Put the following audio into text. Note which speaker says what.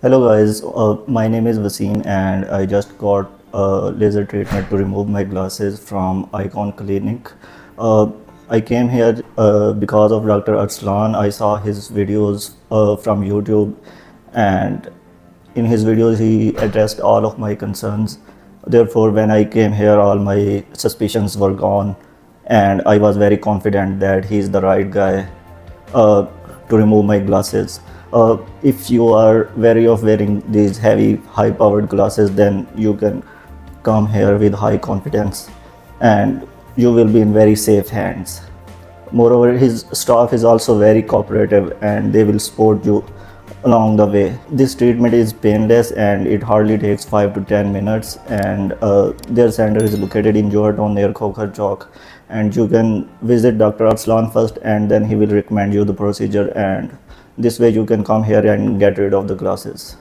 Speaker 1: Hello guys, my name is Waseem and I just got a laser treatment to remove my glasses from EyeCon Clinic. I came here because of Dr. Arslan. I saw his videos from YouTube, and in his videos he addressed all of my concerns. Therefore, when I came here, all my suspicions were gone and I was very confident that he's the right guy uh, to remove my glasses. If you are wary of wearing these heavy, high powered glasses, then you can come here with high confidence and you will be in very safe hands. Moreover, his staff is also very cooperative and they will support you along the way. This treatment is painless and it hardly takes 5 to 10 minutes, and their center is located in Johar near Khokhar Chowk, and you can visit Dr. Arslan first and then he will recommend you the procedure, and this way you can come here and get rid of the glasses.